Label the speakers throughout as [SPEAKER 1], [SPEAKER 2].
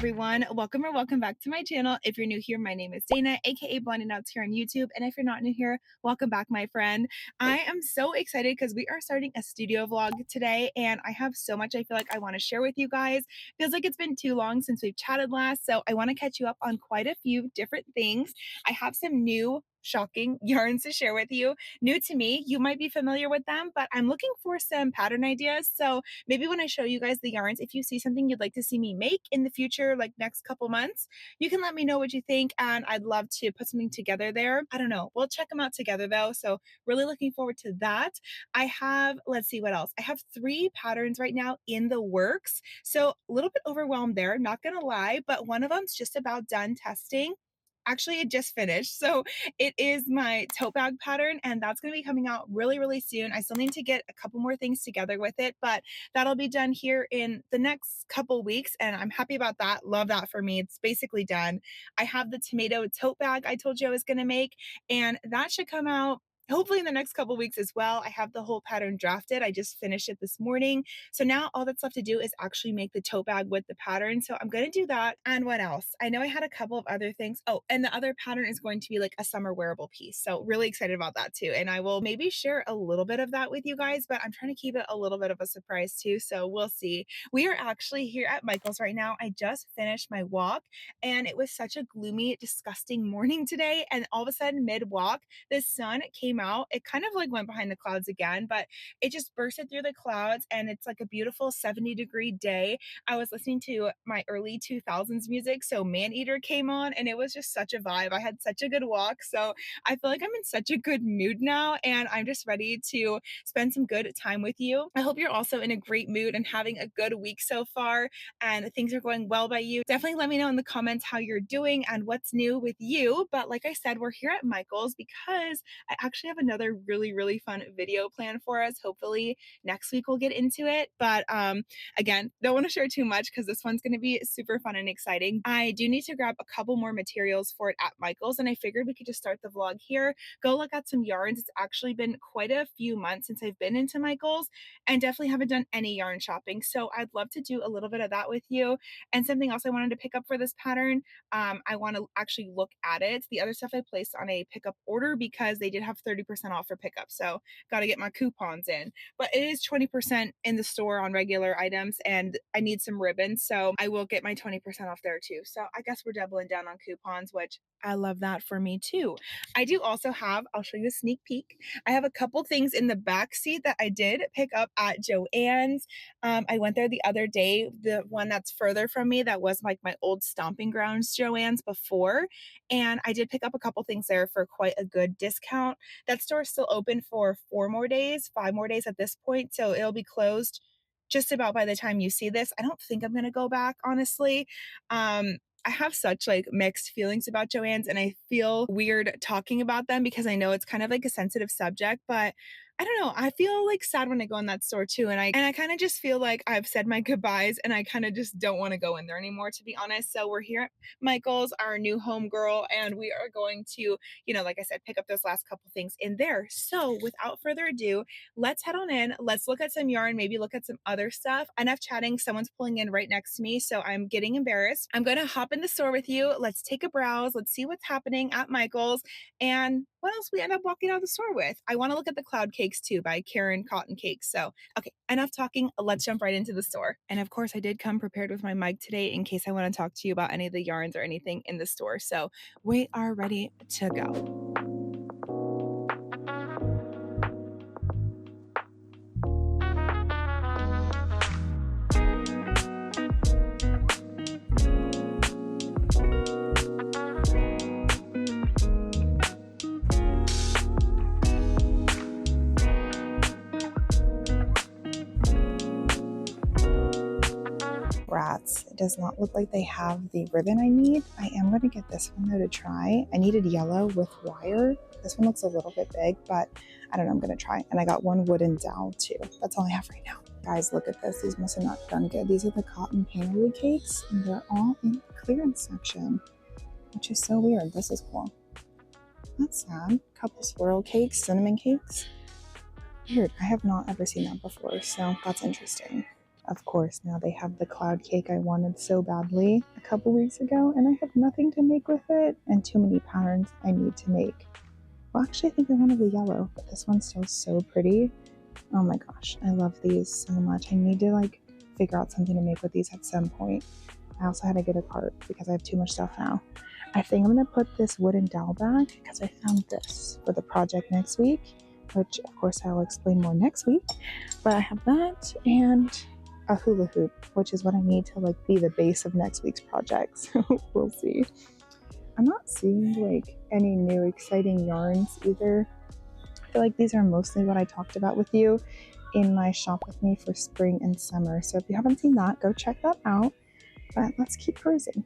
[SPEAKER 1] everyone. Welcome or welcome back to my channel. If you're new here, my name is Dana, aka Blended Nuts here on YouTube. And if you're not new here, welcome back, my friend. I am so excited because we are starting a studio vlog today, and I have so much I feel like I want to share with you guys. Feels like it's been too long since we've chatted last, so I want to catch you up on quite a few different things. I have some new shocking yarns to share with you. New to me, you might be familiar with them, but I'm looking for some pattern ideas. So maybe when I show you guys the yarns, if you see something you'd like to see me make in the future, like next couple months, you can let me know what you think, and I'd love to put something together there. I don't know. We'll check them out together though. So really looking forward to that. I have, let's see what else. I have 3 patterns right now in the works. So a little bit overwhelmed there, not gonna lie, but one of them's just about done testing. Actually, it just finished. So it is my tote bag pattern, and that's going to be coming out really, really soon. I still need to get a couple more things together with it, but that'll be done here in the next couple weeks, and I'm happy about that. Love that for me. It's basically done. I have the tomato tote bag I told you I was going to make, and that should come out hopefully in the next couple weeks as well. I have the whole pattern drafted. I just finished it this morning. So now all that's left to do is actually make the tote bag with the pattern. So I'm going to do that. And what else? I know I had a couple of other things. Oh, and the other pattern is going to be like a summer wearable piece. So really excited about that too. And I will maybe share a little bit of that with you guys, but I'm trying to keep it a little bit of a surprise too. So we'll see. We are actually here at Michael's right now. I just finished my walk, and it was such a gloomy, disgusting morning today. And all of a sudden mid walk, the sun came out. It kind of like went behind the clouds again, but it just bursted through the clouds, and it's like a beautiful 70-degree day. I was listening to my early 2000s music, so Maneater came on, and it was just such a vibe. I had such a good walk, so I feel like I'm in such a good mood now, and I'm just ready to spend some good time with you. I hope you're also in a great mood and having a good week so far, and things are going well by you. Definitely let me know in the comments how you're doing and what's new with you. But like I said, we're here at Michael's because I actually have another really fun video plan for us. Hopefully next week we'll get into it. But again, don't want to share too much because this one's going to be super fun and exciting. I do need to grab a couple more materials for it at Michael's, and I figured we could just start the vlog here. Go look at some yarns. It's actually been quite a few months since I've been into Michael's, and definitely haven't done any yarn shopping. So I'd love to do a little bit of that with you. And something else I wanted to pick up for this pattern, I want to actually look at it. The other stuff I placed on a pickup order because they did have 30% off for pickup. So got to get my coupons in. But it is 20% in the store on regular items, and I need some ribbons. So I will get my 20% off there too. So I guess we're doubling down on coupons, which I love that for me too. I do also have, I'll show you a sneak peek. I have a couple things in the back seat that I did pick up at Joann's. I went there the other day, the one that's further from me, that was like my old stomping grounds Joann's before. And I did pick up a couple things there for quite a good discount. That store is still open for 4 more days, 5 more days at this point. So it'll be closed just about by the time you see this. I don't think I'm going to go back, honestly. I have such like mixed feelings about Joann's, and I feel weird talking about them because I know it's kind of like a sensitive subject, but I don't know. I feel like sad when I go in that store too. And I kind of just feel like I've said my goodbyes, and I kind of just don't want to go in there anymore, to be honest. So we're here at Michael's, our new home girl, and we are going to, like I said, pick up those last couple things in there. So without further ado, let's head on in. Let's look at some yarn, maybe look at some other stuff. Enough chatting. Someone's pulling in right next to me, so I'm getting embarrassed. I'm going to hop in the store with you. Let's take a browse. Let's see what's happening at Michael's and what else we end up walking out of the store with. I want to look at the Cloud Cakes too by Karen Cotton Cakes. So, okay, enough talking. Let's jump right into the store. And of course, I did come prepared with my mic today in case I want to talk to you about any of the yarns or anything in the store. So we are ready to go. Rats. It does not look like they have the ribbon I need. I am going to get this one though to try. I needed yellow with wire. This one looks a little bit big, but I don't know, I'm going to try. And I got one wooden dowel too. That's all I have right now. Guys, look at this. These must have not done good. These are the cotton panery cakes, and they're all in the clearance section, which is so weird. This is cool. That's sad. Couple swirl cakes, cinnamon cakes. Weird. I have not ever seen that before, so that's interesting. Of course, now they have the cloud cake I wanted so badly a couple weeks ago, and I have nothing to make with it and too many patterns I need to make. Well, actually, I think I wanted the yellow, but this one's still so pretty. Oh my gosh, I love these so much. I need to like figure out something to make with these at some point. I also had to get a cart because I have too much stuff now. I think I'm gonna put this wooden dowel back because I found this for the project next week, which of course I'll explain more next week. But I have that and a hula hoop, which is what I need to like be the base of next week's project. So we'll see. I'm not seeing like any new exciting yarns either. I feel like these are mostly what I talked about with you in my shop with me for spring and summer. So if you haven't seen that, go check that out. But let's keep cruising.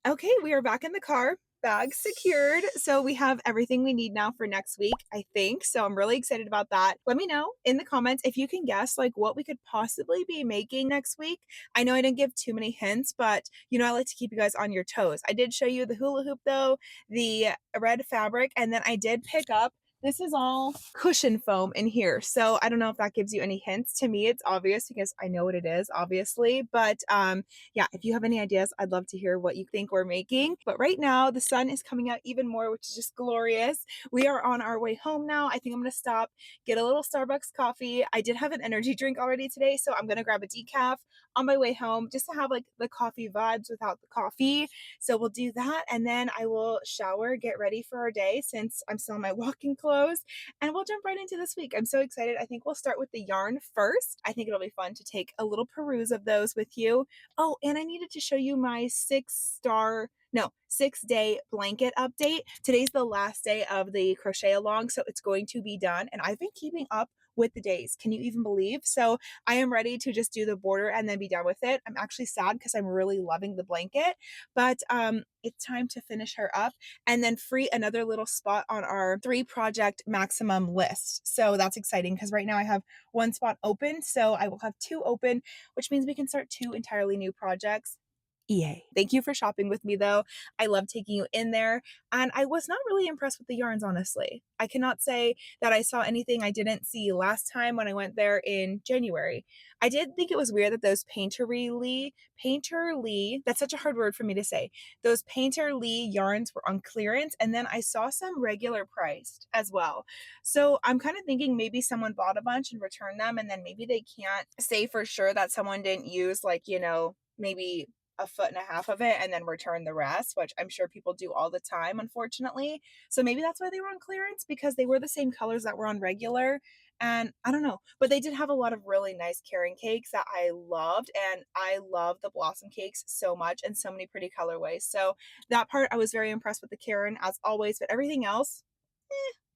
[SPEAKER 1] Okay, we are back in the car, bag secured. So we have everything we need now for next week, I think. So I'm really excited about that. Let me know in the comments if you can guess like what we could possibly be making next week. I know I didn't give too many hints, but you know, I like to keep you guys on your toes. I did show you the hula hoop though, the red fabric, and then I did pick up this is all cushion foam in here. So I don't know if that gives you any hints. To me, it's obvious because I know what it is, obviously. But yeah, if you have any ideas, I'd love to hear what you think we're making. But right now, the sun is coming out even more, which is just glorious. We are on our way home now. I think I'm going to stop, get a little Starbucks coffee. I did have an energy drink already today, so I'm going to grab a decaf on my way home just to have like the coffee vibes without the coffee. So we'll do that, and then I will shower, get ready for our day since I'm still in my walking clothes, and we'll jump right into this week. I'm so excited. I think we'll start with the yarn first. I think it'll be fun to take a little peruse of those with you. Oh, and I needed to show you my 6-day blanket update. Today's the last day of the crochet along, so it's going to be done, and I've been keeping up with the days. Can you even believe? So I am ready to just do the border and then be done with it. I'm actually sad because I'm really loving the blanket, but it's time to finish her up and then free another little spot on our 3 project maximum list. So that's exciting because right now I have 1 spot open, so I will have 2 open, which means we can start 2 entirely new projects. Yay. Thank you for shopping with me though. I love taking you in there, and I was not really impressed with the yarns, honestly. I cannot say that I saw anything I didn't see last time when I went there in January. I did think it was weird that those painterly, that's such a hard word for me to say. Those painterly yarns were on clearance, and then I saw some regular priced as well. So I'm kind of thinking maybe someone bought a bunch and returned them, and then maybe they can't say for sure that someone didn't use like, you know, maybe a foot and a half of it and then return the rest, which I'm sure people do all the time, unfortunately. So maybe that's why they were on clearance, because they were the same colors that were on regular. And I don't know, but they did have a lot of really nice carrot cakes that I loved. And I love the blossom cakes so much and so many pretty colorways. So that part, I was very impressed with the Karen as always, but everything else,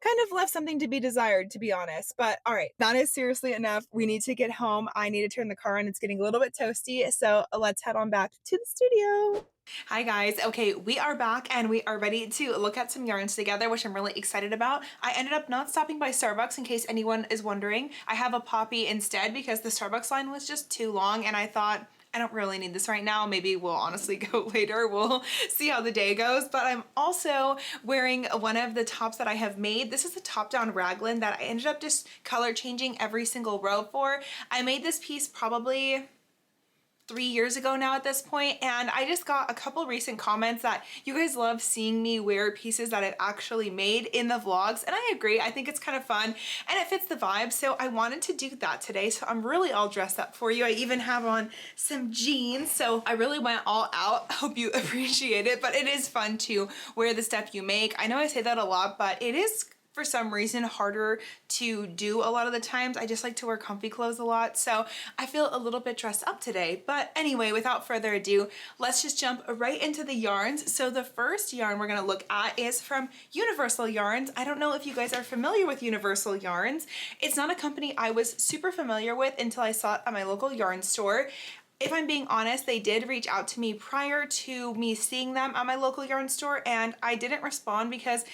[SPEAKER 1] kind of left something to be desired, to be honest. But all right, that is seriously enough. We need to get home. I need to turn the car on. It's getting a little bit toasty. So let's head on back to the studio. Hi guys. Okay, we are back and we are ready to look at some yarns together, which I'm really excited about. I ended up not stopping by Starbucks in case anyone is wondering. I have a Poppy instead because the Starbucks line was just too long, and I thought, I don't really need this right now. Maybe we'll honestly go later. We'll see how the day goes. But I'm also wearing one of the tops that I have made. This is a top-down raglan that I ended up just color changing every single row for. I made this piece probably, 3 years ago now at this point, and I just got a couple recent comments that you guys love seeing me wear pieces that I've actually made in the vlogs, and I agree. I think it's kind of fun and it fits the vibe, so I wanted to do that today. So I'm really all dressed up for you. I even have on some jeans, so I really went all out. Hope you appreciate it, but it is fun to wear the stuff you make. I know I say that a lot, but it is for some reason harder to do a lot of the times. I just like to wear comfy clothes a lot, so I feel a little bit dressed up today. But anyway, without further ado, let's just jump right into the yarns. So the first yarn we're gonna look at is from Universal Yarns. I don't know if you guys are familiar with Universal Yarns. It's not a company I was super familiar with until I saw it at my local yarn store. If I'm being honest, they did reach out to me prior to me seeing them at my local yarn store, and I didn't respond because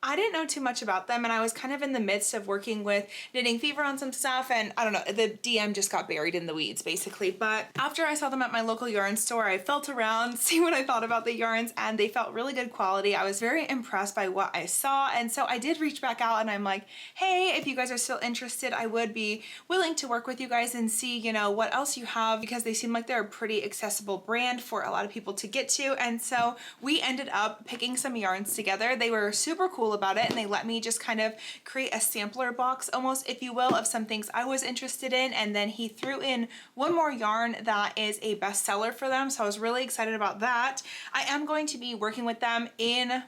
[SPEAKER 1] I didn't know too much about them, and I was kind of in the midst of working with Knitting Fever on some stuff, and I don't know, the DM just got buried in the weeds basically. But after I saw them at my local yarn store, I felt around, see what I thought about the yarns, and they felt really good quality. I was very impressed by what I saw, and so I did reach back out and I'm like, hey, if you guys are still interested, I would be willing to work with you guys and see, you know, what else you have, because they seem like they're a pretty accessible brand for a lot of people to get to. And so we ended up picking some yarns together. They were super cool about it, and they let me just kind of create a sampler box almost, if you will, of some things I was interested in. And then he threw in one more yarn that is a bestseller for them, so I was really excited about that. I am going to be working with them in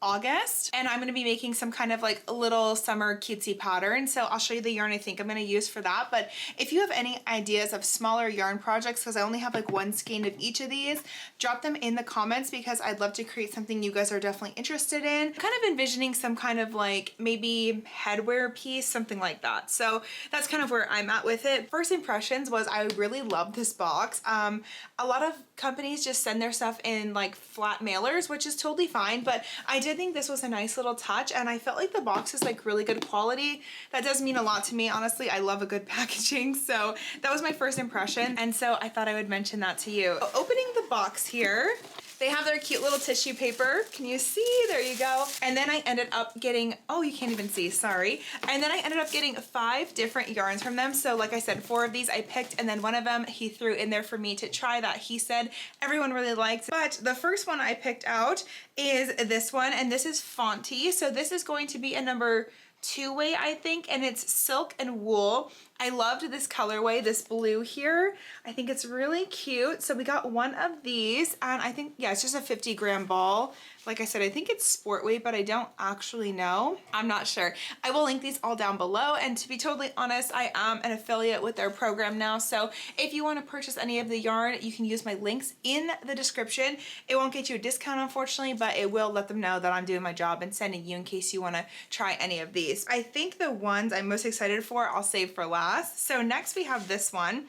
[SPEAKER 1] August, and I'm going to be making some kind of like a little summer cutesy pattern, so I'll show you the yarn I think I'm going to use for that. But if you have any ideas of smaller yarn projects, because I only have like one skein of each of these, drop them in the comments, because I'd love to create something you guys are definitely interested in. I'm kind of envisioning some kind of like maybe headwear piece, something like that. So that's kind of where I'm at with it. First impressions was I really love this box. A lot of companies just send their stuff in like flat mailers, which is totally fine, but I did think this was a nice little touch, and I felt like the box is like really good quality. That does mean a lot to me, honestly. I love a good packaging, so that was my first impression, and so I thought I would mention that to you. Opening the box here, they have their cute little tissue paper. Can you see? There you go. And then I ended up getting, oh, you can't even see, sorry. And then I ended up getting 5 different yarns from them. So like I said, 4 of these I picked, and then one of them he threw in there for me to try that he said everyone really liked. But the first one I picked out is this one, and this is Fonty. So this is going to be a number 2 weight, I think, and it's silk and wool. I loved this colorway, this blue here. I think it's really cute. So we got one of these, and I think, yeah, it's just a 50-gram ball. Like I said, I think it's sport weight, but I don't actually know. I'm not sure. I will link these all down below, and to be totally honest, I am an affiliate with their program now, so if you want to purchase any of the yarn, you can use my links in the description. It won't get you a discount, unfortunately, but it will let them know that I'm doing my job and sending you in case you want to try any of these. I think the ones I'm most excited for, I'll save for last. So next we have this one.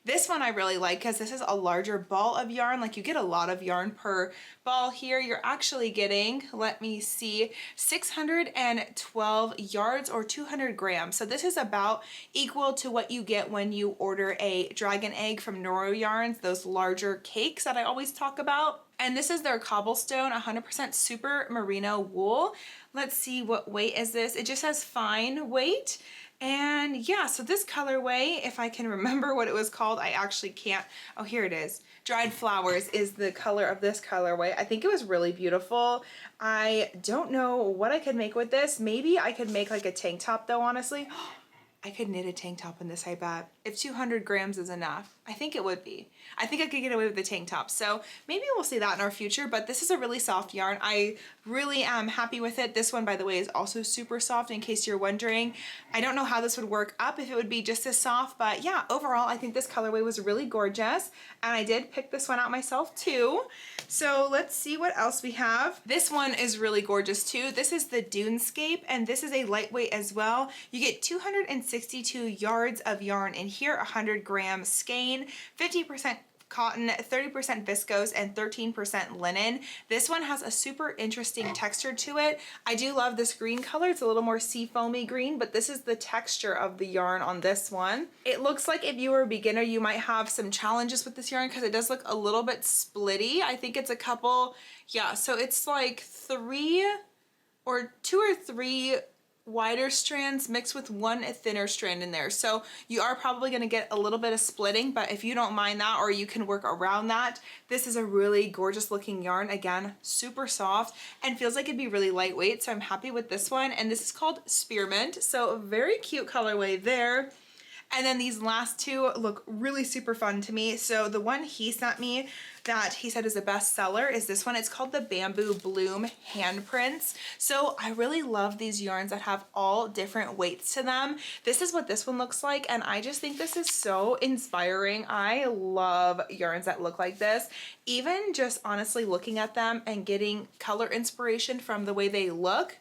[SPEAKER 1] This one I really like because this is a larger ball of yarn. Like, you get a lot of yarn per ball here. You're actually getting, let me see, 612 yards or 200 grams. So this is about equal to what you get when you order a dragon egg from Noro Yarns, those larger cakes that I always talk about. And this is their cobblestone 100% super merino wool. Let's see, what weight is this? It just says fine weight. And yeah, so this colorway, if I can remember what it was called, I actually can't. Oh, here it is. Dried Flowers is the color of this colorway. I think it was really beautiful. I don't know what I could make with this. Maybe I could make like a tank top though, honestly. I could knit a tank top in this, I bet. If 200 grams is enough, I think it would be. I think I could get away with the tank top. So maybe we'll see that in our future, but this is a really soft yarn. I really am happy with it. This one, by the way, is also super soft, in case you're wondering. I don't know how this would work up, if it would be just as soft, but yeah, overall, I think this colorway was really gorgeous, and I did pick this one out myself too. So let's see what else we have. This one is really gorgeous too. This is the Dunescape, and this is a lightweight as well. You get 262 yards of yarn in here, 100 gram skein, 50% cotton, 30% viscose, and 13% linen. This one has a super interesting texture to it. I do love this green color. It's a little more sea foamy green, but this is the texture of the yarn on this one. It looks like if you were a beginner, you might have some challenges with this yarn because it does look a little bit splitty. I think it's a couple, yeah, so it's like 2 or 3 wider strands mixed with one thinner strand in there. So you are probably going to get a little bit of splitting, but if you don't mind that, or you can work around that, this is a really gorgeous looking yarn. Again, super soft and feels like it'd be really lightweight. So I'm happy with this one. And this is called Spearmint. So a very cute colorway there. And then these last two look really super fun to me. So the one he sent me that he said is a bestseller is this one. It's called the Bamboo Bloom Handprints. So I really love these yarns that have all different weights to them. This is what this one looks like, and I just think this is so inspiring. I love yarns that look like this. Even just honestly looking at them and getting color inspiration from the way they look,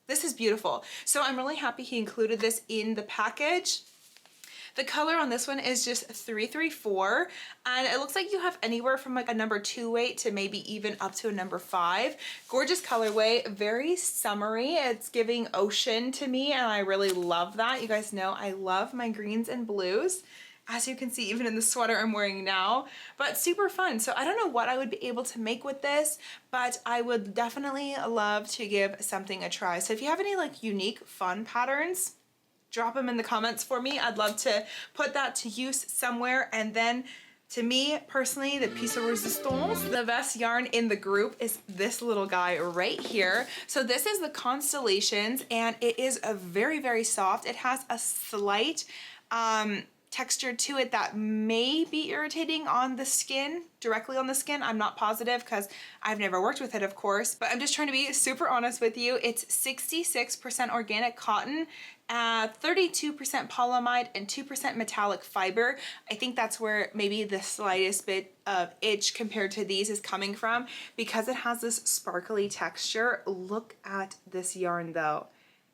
[SPEAKER 1] this is beautiful. So I'm really happy he included this in the package. The color on this one is just 334, and it looks like you have anywhere from like a number 2 weight to maybe even up to a number 5. Gorgeous colorway, very summery. It's giving ocean to me, and I really love that. You guys know I love my greens and blues, as you can see even in the sweater I'm wearing now, but super fun. So I don't know what I would be able to make with this, but I would definitely love to give something a try. So if you have any like unique fun patterns, drop them in the comments for me. I'd love to put that to use somewhere. And then to me personally, the piece of resistance, the best yarn in the group is this little guy right here. So this is the Constellations, and it is a very, very soft. It has a slight texture to it that may be irritating on the skin, directly on the skin. I'm not positive because I've never worked with it, of course, but I'm just trying to be super honest with you. It's 66% organic cotton, 32% polyamide, and 2% metallic fiber. I think that's where maybe the slightest bit of itch compared to these is coming from, because it has this sparkly texture. Look at this yarn though.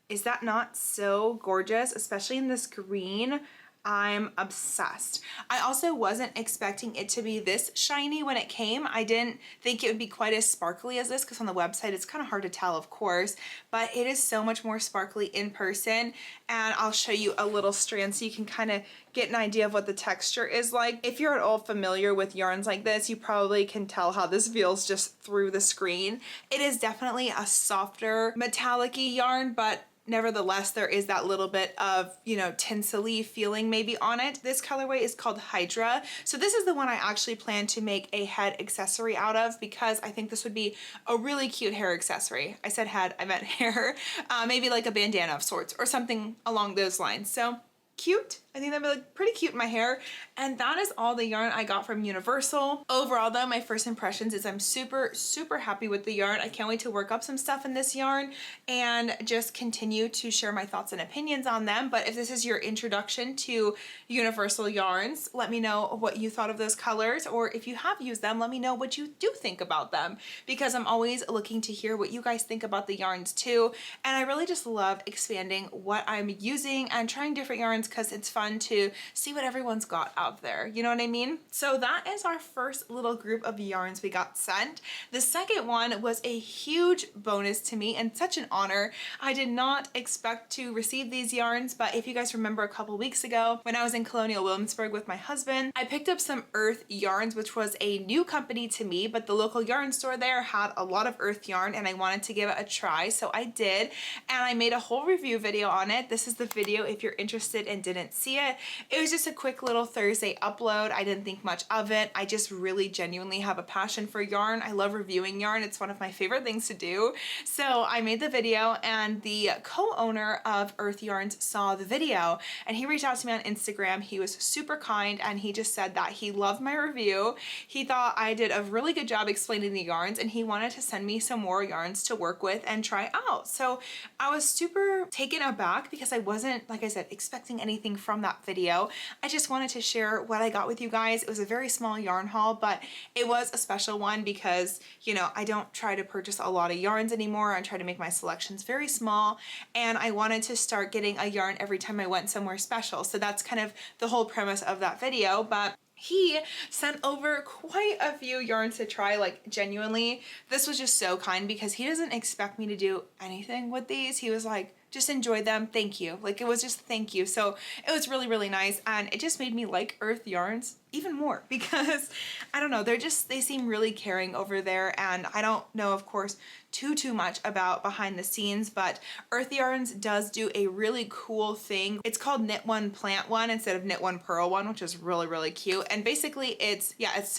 [SPEAKER 1] Is that not so gorgeous, especially in this green? I'm obsessed. I also wasn't expecting it to be this shiny when it came. I didn't think it would be quite as sparkly as this, because on the website it's kind of hard to tell, of course, but it is so much more sparkly in person. And I'll show you a little strand so you can kind of get an idea of what the texture is like. If you're at all familiar with yarns like this, you probably can tell how this feels just through the screen. It is definitely a softer metallic-y yarn, but nevertheless, there is that little bit of, you know, tinsely feeling maybe on it. This colorway is called Hydra. So this is the one I actually plan to make a head accessory out of, because I think this would be a really cute hair accessory. I said head, I meant hair. Maybe like a bandana of sorts or something along those lines. So cute. I think that'd be like pretty cute in my hair. And that is all the yarn I got from Universal. Overall though, my first impressions is I'm super, super happy with the yarn. I can't wait to work up some stuff in this yarn and just continue to share my thoughts and opinions on them. But if this is your introduction to Universal yarns, let me know what you thought of those colors, or if you have used them, let me know what you do think about them, because I'm always looking to hear what you guys think about the yarns too. And I really just love expanding what I'm using and trying different yarns, because it's fun to see what everyone's got out there, you know what I mean? So that is our first little group of yarns we got sent. The second one was a huge bonus to me and such an honor. I did not expect to receive these yarns, but if you guys remember a couple weeks ago when I was in Colonial Williamsburg with my husband, I picked up some Urth Yarns, which was a new company to me, but the local yarn store there had a lot of Urth yarn and I wanted to give it a try, so I did, and I made a whole review video on it. This is the video if you're interested and didn't see it. It was just a quick little Thursday upload. I didn't think much of it. I just really genuinely have a passion for yarn. I love reviewing yarn. It's one of my favorite things to do. So I made the video, and the co-owner of Urth Yarns saw the video and he reached out to me on Instagram. He was super kind and he just said that he loved my review. He thought I did a really good job explaining the yarns and he wanted to send me some more yarns to work with and try out. So I was super taken aback because I wasn't, like I said, expecting anything from that video. I just wanted to share what I got with you guys. It was a very small yarn haul, but it was a special one because, you know, I don't try to purchase a lot of yarns anymore. I try to make my selections very small, and I wanted to start getting a yarn every time I went somewhere special. So that's kind of the whole premise of that video. But he sent over quite a few yarns to try. Like, genuinely, this was just so kind because he doesn't expect me to do anything with these. He was like, just enjoy them, thank you. Like, it was just thank you. So it was really, really nice, and it just made me like Urth Yarns even more because I don't know, they seem really caring over there, and I don't know, of course, too much about behind the scenes, but Urth Yarns does do a really cool thing. It's called Knit One Plant One instead of Knit One Purl One, which is really cute. And basically it's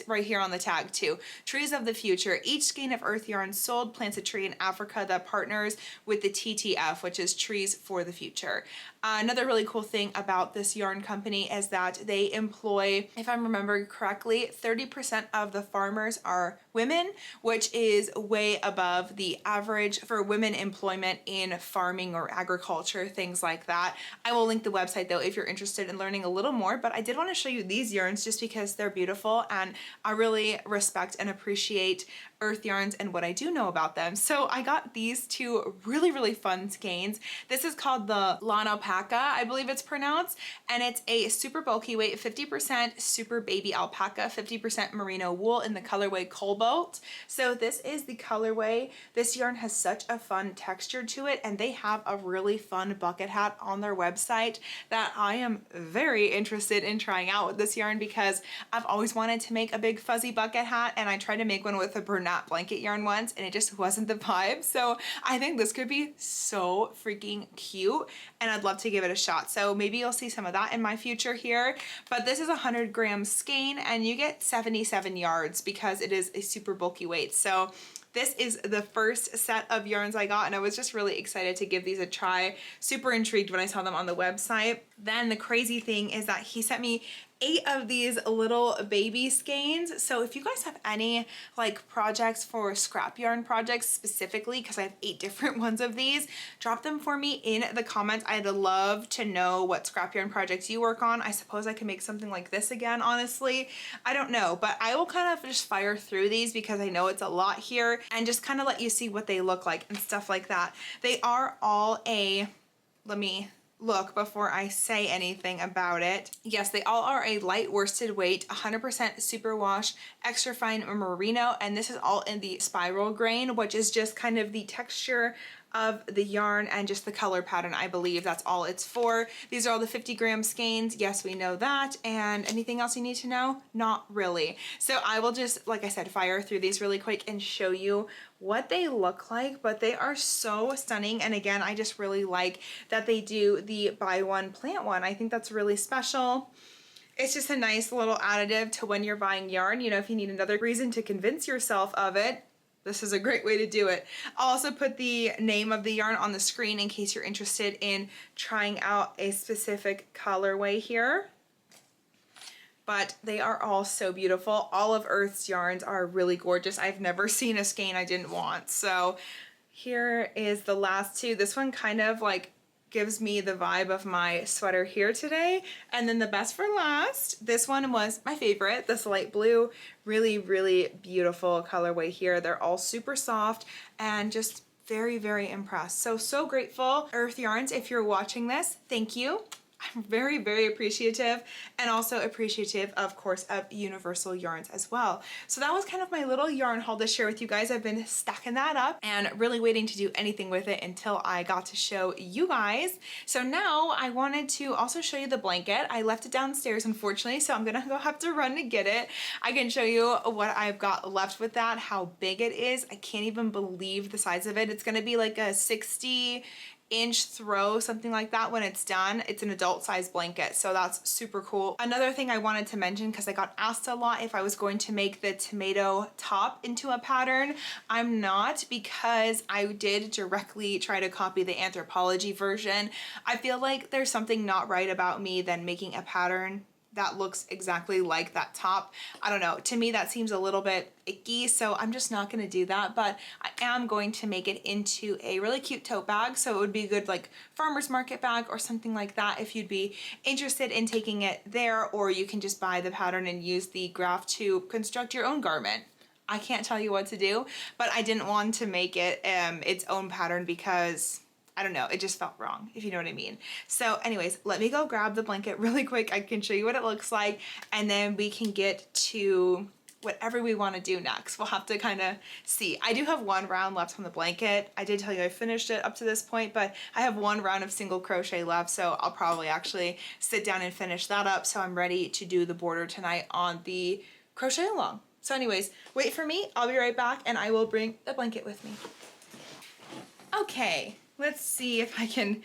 [SPEAKER 1] right here on the tag too. Trees of the future. Each skein of Urth Yarns sold plants a tree in Africa that partners with the TTF, which is Trees for the Future. Another really cool thing about this yarn company is that they employ, if I'm remembering correctly, 30% of the farmers are women, which is way above the average for women employment in farming or agriculture, things like that. I will link the website though if you're interested in learning a little more, but I did want to show you these yarns just because they're beautiful and I really respect and appreciate Urth Yarns and what I do know about them. So I got these two really fun skeins. This is called the Lanalpaca, I believe it's pronounced, and it's a super bulky weight, 50% super baby alpaca, 50% merino wool in the colorway Cobalt. So this is the colorway. This yarn has such a fun texture to it, and they have a really fun bucket hat on their website that I am very interested in trying out with this yarn because I've always wanted to make a big fuzzy bucket hat, and I tried to make one with a Bernat blanket yarn once and it just wasn't the vibe. So I think this could be so freaking cute and I'd love to give it a shot. So maybe you'll see some of that in my future here. But this is a 100-gram skein and you get 77 yards because it is a super bulky weight. So this is the first set of yarns I got and I was just really excited to give these a try. Super intrigued when I saw them on the website. Then the crazy thing is that he sent me 8 of these little baby skeins. So if you guys have any like projects for scrap yarn projects specifically, because I have 8 different ones of these, drop them for me in the comments. I'd love to know what scrap yarn projects you work on. I suppose I can make something like this again, honestly. I don't know, but I will kind of just fire through these because I know it's a lot here and just kind of let you see what they look like and stuff like that. They are all let me look before I say anything about it. Yes, they all are a light worsted weight, 100% superwash, extra fine merino, and this is all in the spiral grain, which is just kind of the texture of the yarn and just the color pattern. I believe that's all it's for. These are all the 50-gram skeins. Yes, we know that. And anything else you need to know? Not really. So I will just, like I said, fire through these really quick and show you what they look like, but they are so stunning. And again, I just really like that they do the buy one, plant one. I think that's really special. It's just a nice little additive to when you're buying yarn. You know, if you need another reason to convince yourself of it, this is a great way to do it. I'll also put the name of the yarn on the screen in case you're interested in trying out a specific colorway here. But they are all so beautiful. All of Urth's yarns are really gorgeous. I've never seen a skein I didn't want. So here is the last two. This one kind of like gives me the vibe of my sweater here today. And then the best for last, this one was my favorite, this light blue, really beautiful colorway here. They're all super soft and just very impressed. So grateful. Urth Yarns, if you're watching this, thank you. I'm very appreciative, and also appreciative, of course, of Universal Yarns as well. So that was kind of my little yarn haul to share with you guys. I've been stacking that up and really waiting to do anything with it until I got to show you guys. So now I wanted to also show you the blanket. I left it downstairs, unfortunately, so I'm gonna have to run to get it. I can show you what I've got left with that, how big it is. I can't even believe the size of it. It's gonna be like a 60-inch throw, something like that when it's done. It's an adult size blanket, so that's super cool. Another thing I wanted to mention, because I got asked a lot if I was going to make the tomato top into a pattern. I'm not, because I did directly try to copy the Anthropology version. I feel like there's something not right about me than making a pattern that looks exactly like that top. I don't know, to me that seems a little bit icky, so I'm just not gonna do that, but I am going to make it into a really cute tote bag, so it would be a good like farmer's market bag or something like that if you'd be interested in taking it there, or you can just buy the pattern and use the graph to construct your own garment. I can't tell you what to do, but I didn't want to make it its own pattern because I don't know, it just felt wrong, if you know what I mean. So anyways, let me go grab the blanket really quick. I can show you what it looks like, and then we can get to whatever we want to do next. We'll have to kind of see. I do have one round left on the blanket. I did tell you I finished it up to this point, but I have one round of single crochet left, so I'll probably actually sit down and finish that up so I'm ready to do the border tonight on the crochet along. So anyways, wait for me. I'll be right back and I will bring the blanket with me. Okay, let's see if I can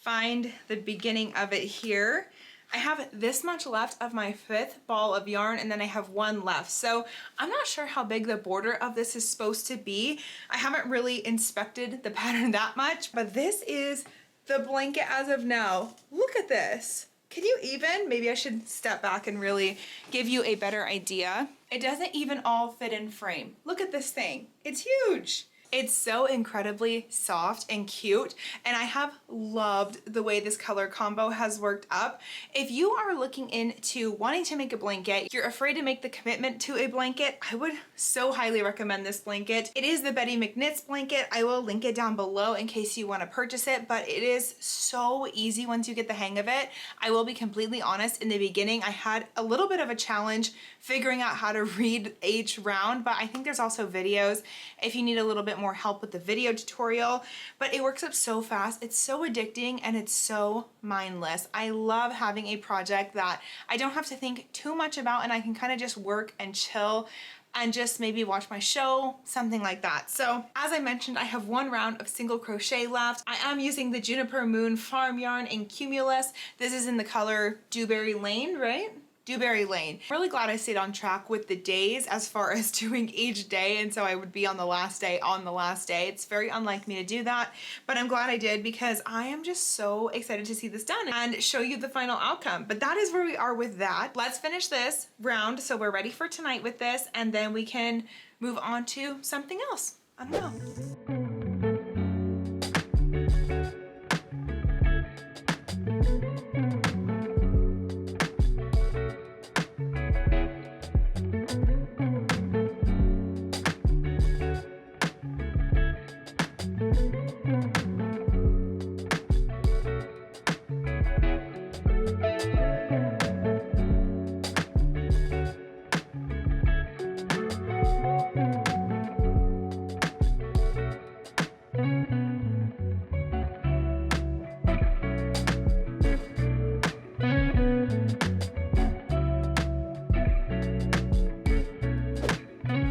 [SPEAKER 1] find the beginning of it here. I have this much left of my 5th ball of yarn, and then I have one left. So I'm not sure how big the border of this is supposed to be. I haven't really inspected the pattern that much, but this is the blanket as of now. Look at this. Can you even? Maybe I should step back and really give you a better idea. It doesn't even all fit in frame. Look at this thing. It's huge. It's so incredibly soft and cute, and I have loved the way this color combo has worked up. If you are looking into wanting to make a blanket, you're afraid to make the commitment to a blanket, I would so highly recommend this blanket. It is the Betty McKnit's blanket. I will link it down below in case you want to purchase it, but it is so easy once you get the hang of it. I will be completely honest, in the beginning I had a little bit of a challenge figuring out how to read each round, but I think there's also videos if you need a little bit more help with the video tutorial, but it works up so fast. It's so addicting and it's so mindless. I love having a project that I don't have to think too much about and I can kind of just work and chill and just maybe watch my show, something like that. So as I mentioned, I have one round of single crochet left. I am using the Juniper Moon Farm Yarn in Cumulus. This is in the color Dewberry Lane, right? Dewberry Lane. I'm really glad I stayed on track with the days as far as doing each day, and so I would be on the last day on the last day. It's very unlike me to do that, but I'm glad I did because I am just so excited to see this done and show you the final outcome. But that is where we are with that. Let's finish this round so we're ready for tonight with this, and then we can move on to something else. I don't know.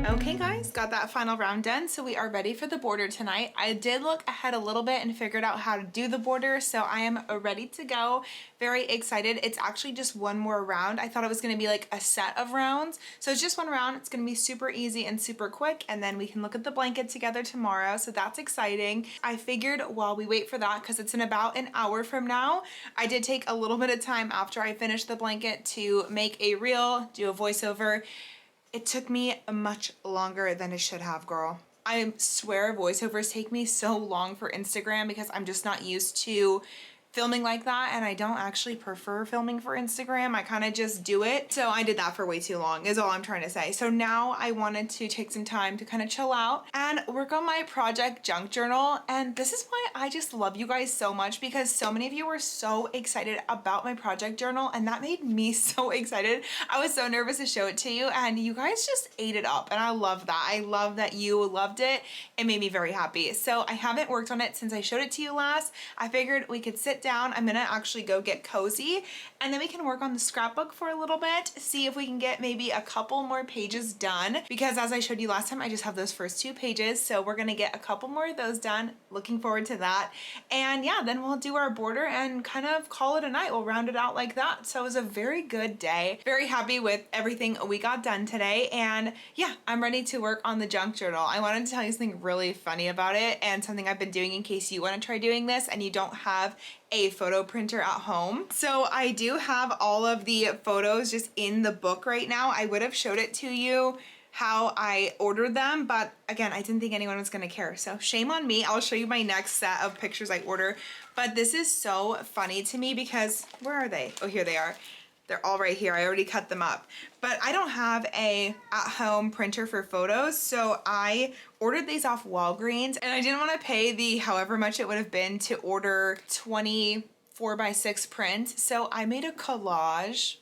[SPEAKER 1] Okay guys, got that final round done, so we are ready for the border tonight. I did look ahead a little bit and figured out how to do the border, so I am ready to go. Very excited. It's actually just one more round. I thought it was going to be like a set of rounds, so it's just one round. It's going to be super easy and super quick, and then we can look at the blanket together tomorrow, so that's exciting. I figured while we wait for that, because it's in about an hour from now, I did take a little bit of time after I finished the blanket to make a reel, do a voiceover. It took me much longer than it should have, girl. I swear voiceovers take me so long for Instagram because I'm just not used to filming like that, and I don't actually prefer filming for Instagram. I kind of just do it. So I did that for way too long is all I'm trying to say. So now I wanted to take some time to kind of chill out and work on my project junk journal. And this is why I just love you guys so much, because so many of you were so excited about my project journal, and that made me so excited. I was so nervous to show it to you, and you guys just ate it up, and I love that. I love that you loved it. It made me very happy. So I haven't worked on it since I showed it to you last. I figured we could sit down. I'm gonna actually go get cozy, and then we can work on the scrapbook for a little bit, see if we can get maybe a couple more pages done, because as I showed you last time, I just have those first 2 pages, so we're gonna get a couple more of those done. Looking forward to that. And yeah, then we'll do our border and kind of call it a night. We'll round it out like that. So it was a very good day. Very happy with everything we got done today, and yeah, I'm ready to work on the junk journal. I wanted to tell you something really funny about it, and something I've been doing in case you want to try doing this and you don't have a photo printer at home. So I do have all of the photos just in the book right now. I would have showed it to you how I ordered them, but again, I didn't think anyone was gonna care, so shame on me. I'll show you my next set of pictures I order. But this is so funny to me because, where are they? Oh, here they are. They're all right here. I already cut them up. But I don't have a at-home printer for photos, so I ordered these off Walgreens, and I didn't want to pay the however much it would have been to order 24 by 6 prints. So I made a collage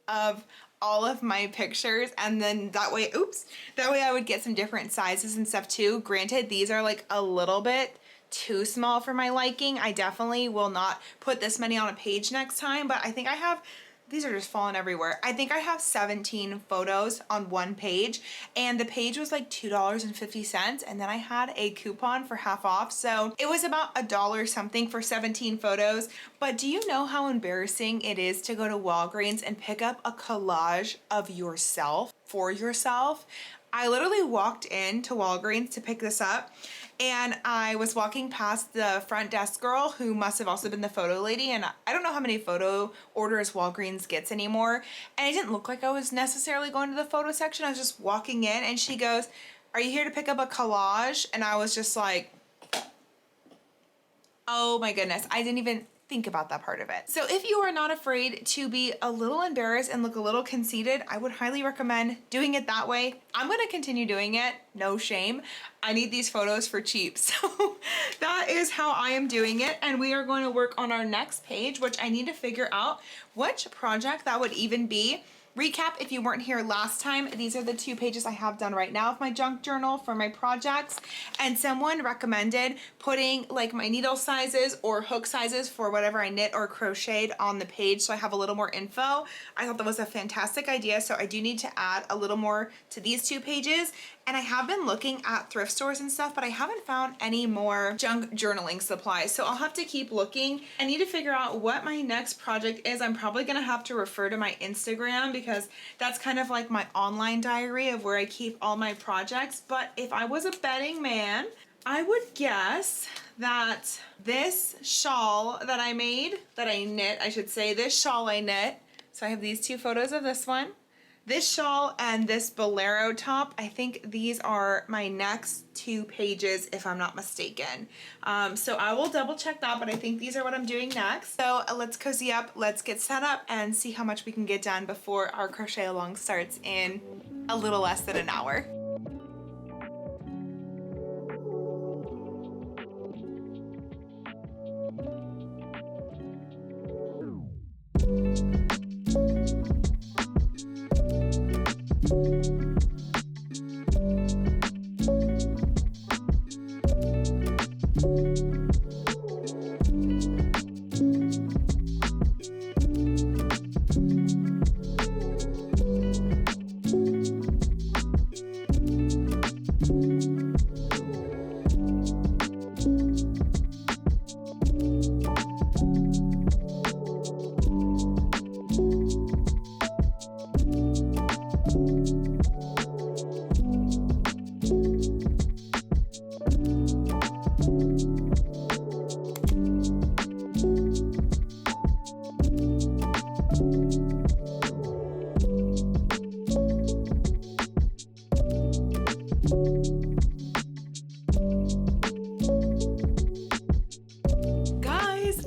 [SPEAKER 1] of all of my pictures, and then that way, that way I would get some different sizes and stuff too. Granted, these are like a little bit too small for my liking. I definitely will not put this many on a page next time, but I think I have, these are just falling everywhere. I think I have 17 photos on one page, and the page was like $2.50, and then I had a coupon for half off, so it was about $1 something for 17 photos. But do you know how embarrassing it is to go to Walgreens and pick up a collage of yourself for yourself? I literally walked into Walgreens to pick this up, and I was walking past the front desk girl, who must have also been the photo lady, and I don't know how many photo orders Walgreens gets anymore, and it didn't look like I was necessarily going to the photo section. I was just walking in, and she goes, "Are you here to pick up a collage?" And I was just like, oh my goodness, I didn't even think about that part of it. So if you are not afraid to be a little embarrassed and look a little conceited, I would highly recommend doing it that way. I'm gonna continue doing it, no shame. I need these photos for cheap. So that is how I am doing it. And we are going to work on our next page, which I need to figure out which project that would even be. Recap, if you weren't here last time, these are the 2 pages I have done right now of my junk journal for my projects, and someone recommended putting like my needle sizes or hook sizes for whatever I knit or crocheted on the page so I have a little more info. I thought that was a fantastic idea, so I do need to add a little more to these 2 pages. And I have been looking at thrift stores and stuff, but I haven't found any more junk journaling supplies. So I'll have to keep looking. I need to figure out what my next project is. I'm probably gonna have to refer to my Instagram, because that's kind of like my online diary of where I keep all my projects. But if I was a betting man, I would guess that this shawl that I made, that I knit, I should say, this shawl I knit. So I have these 2 photos of this one. This shawl and this bolero top, I think these are my next 2 pages if I'm not mistaken. So I will double check that, but I think these are what I'm doing next. So let's cozy up, let's get set up and see how much we can get done before our crochet along starts in a little less than an hour.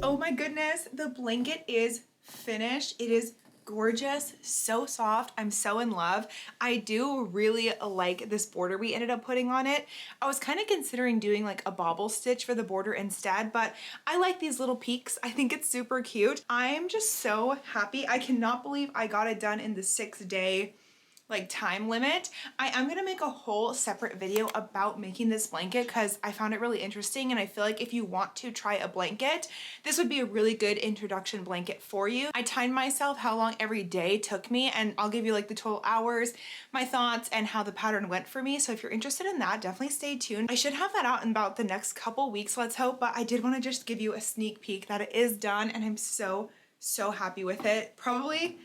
[SPEAKER 1] Oh my goodness, the blanket is finished. It is gorgeous, so soft. I'm so in love. I do really like this border we ended up putting on it. I was kind of considering doing like a bobble stitch for the border instead, but I like these little peaks. I think it's super cute. I'm just so happy. I cannot believe I got it done in the 6-day like time limit. I am gonna make a whole separate video about making this blanket because I found it really interesting, and I feel like if you want to try a blanket, this would be a really good introduction blanket for you. I timed myself how long every day took me, and I'll give you like the total hours, my thoughts, and how the pattern went for me. So if you're interested in that, definitely stay tuned. I should have that out in about the next couple weeks, let's hope, but I did want to just give you a sneak peek that it is done, and I'm so happy with it. Probably,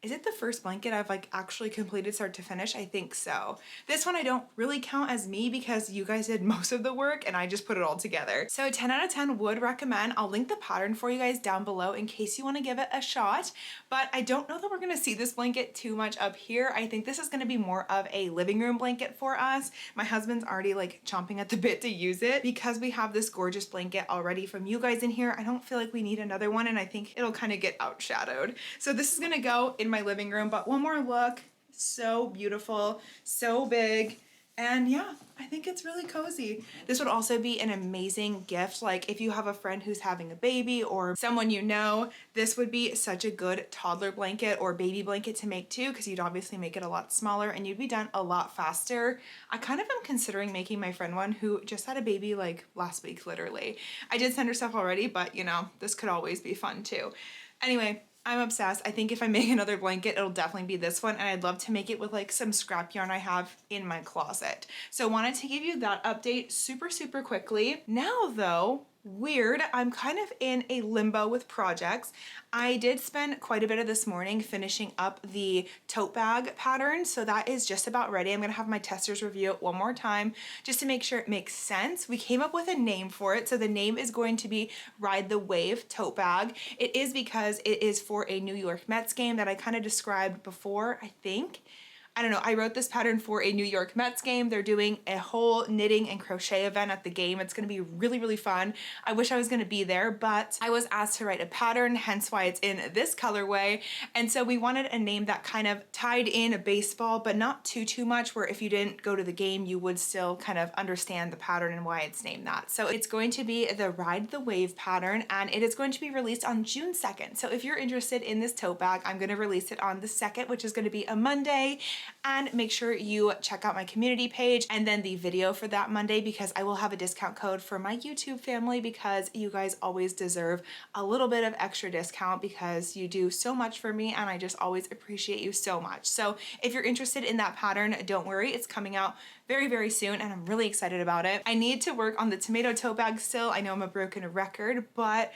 [SPEAKER 1] is it the first blanket I've like actually completed start to finish? I think so. This one I don't really count as me because you guys did most of the work and I just put it all together. So 10 out of 10 would recommend. I'll link the pattern for you guys down below in case you want to give it a shot. But I don't know that we're gonna see this blanket too much up here. I think this is gonna be more of a living room blanket for us. My husband's already like chomping at the bit to use it because we have this gorgeous blanket already from you guys in here. I don't feel like we need another one, and I think it'll kind of get outshadowed. So this is gonna go in my living room, but one more look. So beautiful, so big, And yeah, I think it's really cozy. This would also be an amazing gift. Like if you have a friend who's having a baby or someone you know, this would be such a good toddler blanket or baby blanket to make too, because you'd obviously make it a lot smaller and you'd be done a lot faster. I kind of am considering making my friend one who just had a baby like last week, literally. I did send her stuff already, but you know, this could always be fun too. Anyway, I'm obsessed. I think if I make another blanket, it'll definitely be this one, and I'd love to make it with like some scrap yarn I have in my closet. So wanted to give you that update super quickly. Now though, weird, I'm kind of in a limbo with projects. I did spend quite a bit of this morning finishing up the tote bag pattern, so that is just about ready. I'm gonna have my testers review it one more time just to make sure it makes sense. We came up with a name for it, so the name is going to be Ride the Wave Tote Bag. It is because it is for a New York Mets game that I kind of described before, I think. I don't know, I wrote this pattern for a New York Mets game. They're doing a whole knitting and crochet event at the game. It's gonna be really fun. I wish I was gonna be there, but I was asked to write a pattern, hence why it's in this colorway. And so we wanted a name that kind of tied in a baseball, but not too much, where if you didn't go to the game, you would still kind of understand the pattern and why it's named that. So it's going to be the Ride the Wave pattern, and it is going to be released on June 2nd. So if you're interested in this tote bag, I'm gonna release it on the 2nd, which is gonna be a Monday. And make sure you check out my community page and then the video for that Monday, because I will have a discount code for my YouTube family, because you guys always deserve a little bit of extra discount because you do so much for me and I just always appreciate you so much. So if you're interested in that pattern, don't worry, it's coming out very soon and I'm really excited about it. I need to work on the tomato tote bag still. I know I'm a broken record, but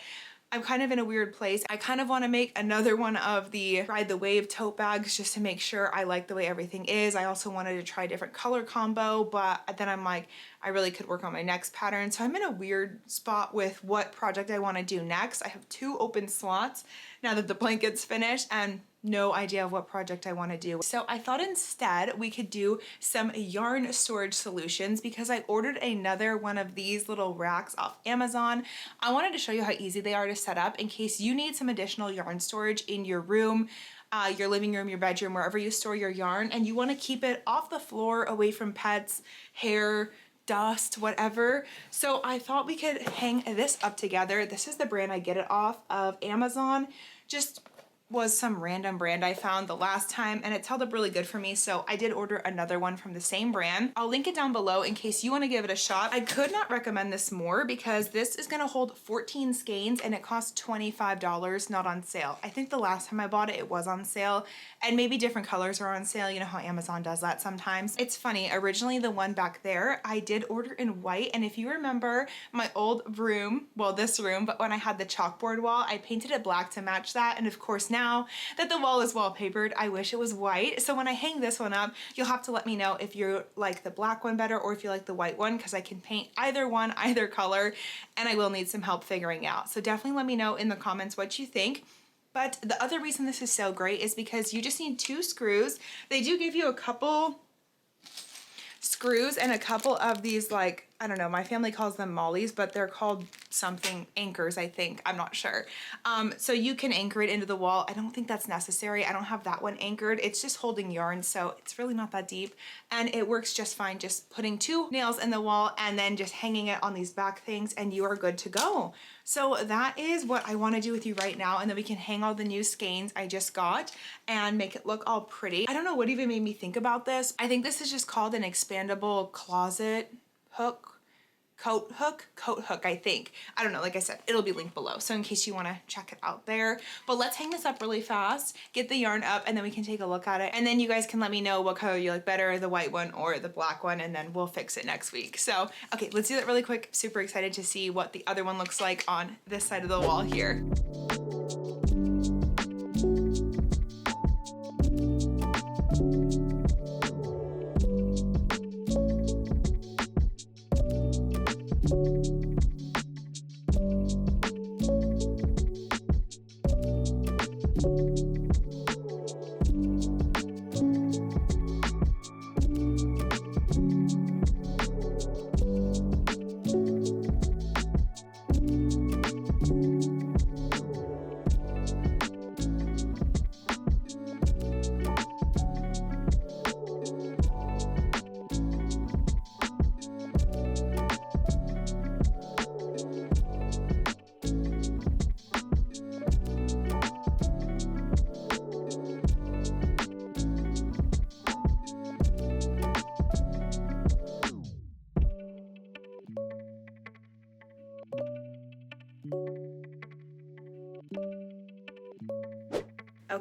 [SPEAKER 1] I'm kind of in a weird place. I kind of want to make another one of the Ride the Wave tote bags just to make sure I like the way everything is. I also wanted to try a different color combo, but then I'm like, I really could work on my next pattern. So I'm in a weird spot with what project I want to do next. I have 2 open slots now that the blanket's finished and no idea of what project I want to do. So I thought instead we could do some yarn storage solutions, because I ordered another one of these little racks off Amazon. I wanted to show you how easy they are to set up in case you need some additional yarn storage in your room, your living room, your bedroom, wherever you store your yarn, and you want to keep it off the floor, away from pets, hair, dust, whatever. So I thought we could hang this up together. This is the brand I get it off of Amazon. Just was some random brand I found the last time and it's held up really good for me, so I did order another one from the same brand. I'll link it down below in case you want to give it a shot. I could not recommend this more because this is going to hold 14 skeins and it costs $25, not on sale. I think the last time I bought it, it was on sale, and maybe different colors are on sale. You know how Amazon does that sometimes. It's funny, originally the one back there I did order in white, and if you remember my old room, well this room, but when I had the chalkboard wall, I painted it black to match that, and of course now that the wall is wallpapered, I wish it was white. So when I hang this one up, you'll have to let me know if you like the black one better or if you like the white one, because I can paint either one, either color, and I will need some help figuring out. So definitely let me know in the comments what you think. But the other reason this is so great is because you just need 2 screws. They do give you a couple screws and a couple of these, like, I don't know, my family calls them mollies, but they're called something anchors, I think. I'm not sure. So you can anchor it into the wall. I don't think that's necessary. I don't have that one anchored. It's just holding yarn, so it's really not that deep. And it works just fine, just putting 2 nails in the wall and then just hanging it on these back things and you are good to go. So that is what I want to do with you right now, and then we can hang all the new skeins I just got and make it look all pretty. I don't know what even made me think about this. I think this is just called an expandable closet hook, coat hook, I think. I don't know, like I said, it'll be linked below, so in case you want to check it out there. But let's hang this up really fast, get the yarn up, and then we can take a look at it, and then you guys can let me know what color you like better, the white one or the black one, and then we'll fix it next week. So okay, let's do that really quick. Super excited to see what the other one looks like on this side of the wall here.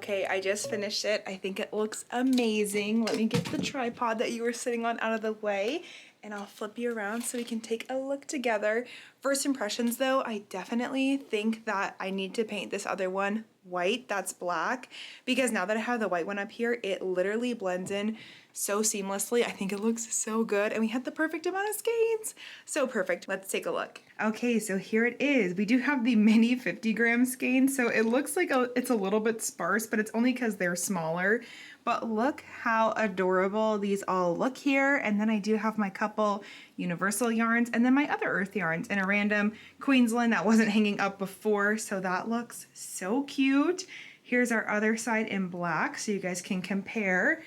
[SPEAKER 1] Okay, I just finished it. I think it looks amazing. Let me get the tripod that you were sitting on out of the way, and I'll flip you around so we can take a look together. First impressions though, I definitely think that I need to paint this other one white that's black, because now that I have the white one up here, it literally blends in so seamlessly. I think it looks so good, and we had the perfect amount of skeins. So perfect. Let's take a look. Okay, so here it is. We do have the mini 50-gram skein, so it looks like it's a little bit sparse, but it's only because they're smaller. But look how adorable these all look here. And then I do have my couple universal yarns, and then my other Urth yarns in a random Queensland that wasn't hanging up before, so that looks so cute. Here's our other side in black so you guys can compare.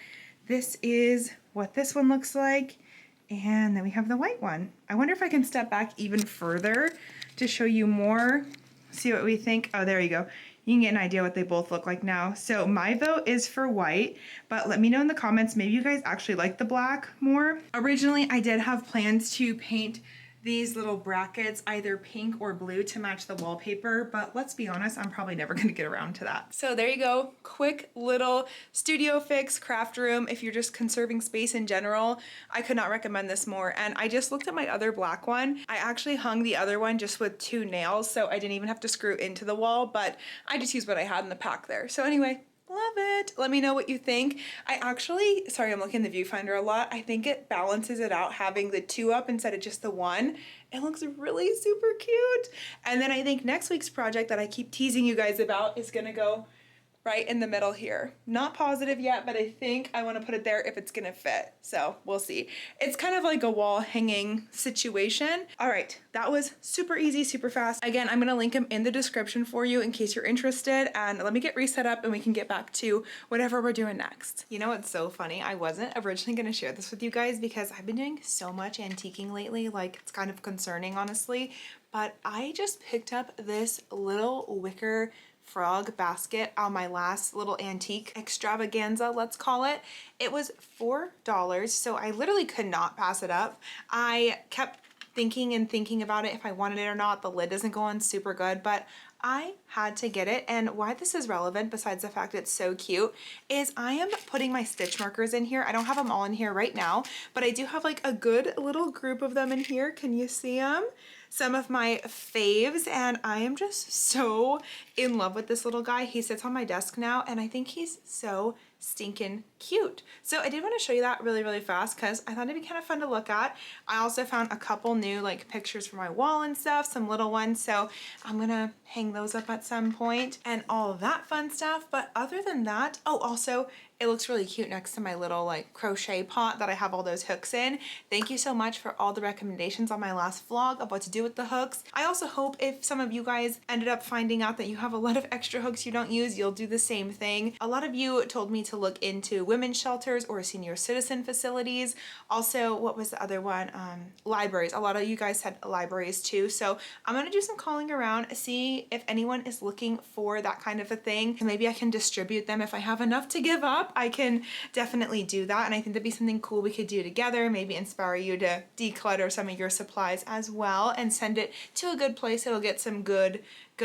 [SPEAKER 1] This is what this one looks like, and then we have the white one. I wonder if I can step back even further to show you more, see what we think. Oh, there you go. You can get an idea what they both look like now. So my vote is for white, but let me know in the comments, maybe you guys actually like the black more. Originally, I did have plans to paint these little brackets either pink or blue to match the wallpaper, but let's be honest, I'm probably never gonna get around to that. So there you go, quick little studio fix craft room. If you're just conserving space in general, I could not recommend this more. And I just looked at my other black one. I actually hung the other one just with 2 nails, so I didn't even have to screw into the wall, but I just used what I had in the pack there. So anyway, love it. Let me know what you think. I actually, sorry, I'm looking in the viewfinder a lot. I think it balances it out having the 2 up instead of just the 1. It looks really super cute. And then I think next week's project that I keep teasing you guys about is gonna go right in the middle here. Not positive yet, but I think I want to put it there if it's gonna fit. So we'll see. It's kind of like a wall hanging situation. All right, that was super easy, super fast. Again, I'm gonna link them in the description for you in case you're interested. And let me get reset up and we can get back to whatever we're doing next. You know what's so funny? I wasn't originally gonna share this with you guys because I've been doing so much antiquing lately. Like, it's kind of concerning, honestly. But I just picked up this little wicker frog basket on my last little antique extravaganza, let's call it. It was $4, so I literally could not pass it up. I kept thinking and thinking about it if I wanted it or not. The lid doesn't go on super good, but I had to get it. And why this is relevant, besides the fact it's so cute, is I am putting my stitch markers in here. I don't have them all in here right now, but I do have like a good little group of them in here. Can you see them? Some of my faves, and I am just so in love with this little guy. He sits on my desk now, and I think he's so stinking cute. So I did want to show you that really, really fast because I thought it'd be kind of fun to look at. I also found a couple new like pictures for my wall and stuff, some little ones, so I'm gonna hang those up at some point and all of that fun stuff. But other than that, oh, also it looks really cute next to my little like crochet pot that I have all those hooks in. Thank you so much for all the recommendations on my last vlog of what to do with the hooks. I also hope if some of you guys ended up finding out that you have a lot of extra hooks you don't use, you'll do the same thing. A lot of you told me to look into women's shelters or senior citizen facilities. Also, what was the other one? Libraries. A lot of you guys said libraries too. So I'm gonna do some calling around, see if anyone is looking for that kind of a thing. And maybe I can distribute them if I have enough to give up. I can definitely do that, and I think that'd be something cool we could do together, maybe inspire you to declutter some of your supplies as well and send it to a good place it'll get some good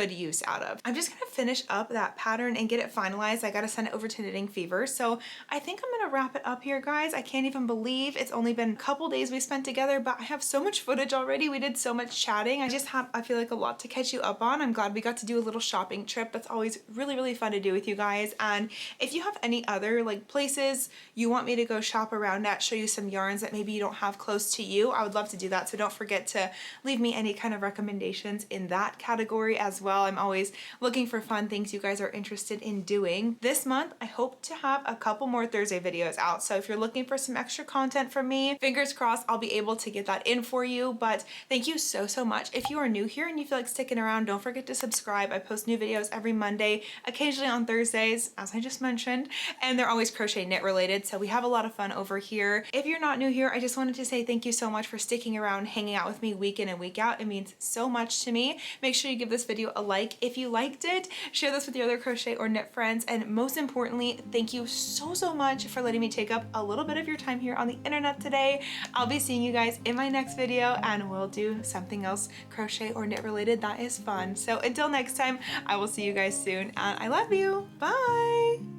[SPEAKER 1] use out of. I'm just gonna finish up that pattern and get it finalized. I gotta send it over to Knitting Fever. So I think I'm gonna wrap it up here, guys. I can't even believe it's only been a couple days we spent together, but I have so much footage already. We did so much chatting. I just have, I feel like, a lot to catch you up on. I'm glad we got to do a little shopping trip. That's always really, really fun to do with you guys. And if you have any other like places you want me to go shop around at, show you some yarns that maybe you don't have close to you, I would love to do that. So don't forget to leave me any kind of recommendations in that category as well. I'm always looking for fun things you guys are interested in doing. This month, I hope to have a couple more Thursday videos out. So if you're looking for some extra content from me, fingers crossed I'll be able to get that in for you. But thank you so, so much. If you are new here and you feel like sticking around, don't forget to subscribe. I post new videos every Monday, occasionally on Thursdays, as I just mentioned, and they're they're always crochet knit related, so we have a lot of fun over here. If you're not new here, I just wanted to say thank you so much for sticking around, hanging out with me week in and week out. It means so much to me. Make sure you give this video a like if you liked it, share this with your other crochet or knit friends, and most importantly, thank you so much for letting me take up a little bit of your time here on the internet today. I'll be seeing you guys in my next video, and we'll do something else crochet or knit related that is fun. So until next time, I will see you guys soon, and I love you. Bye!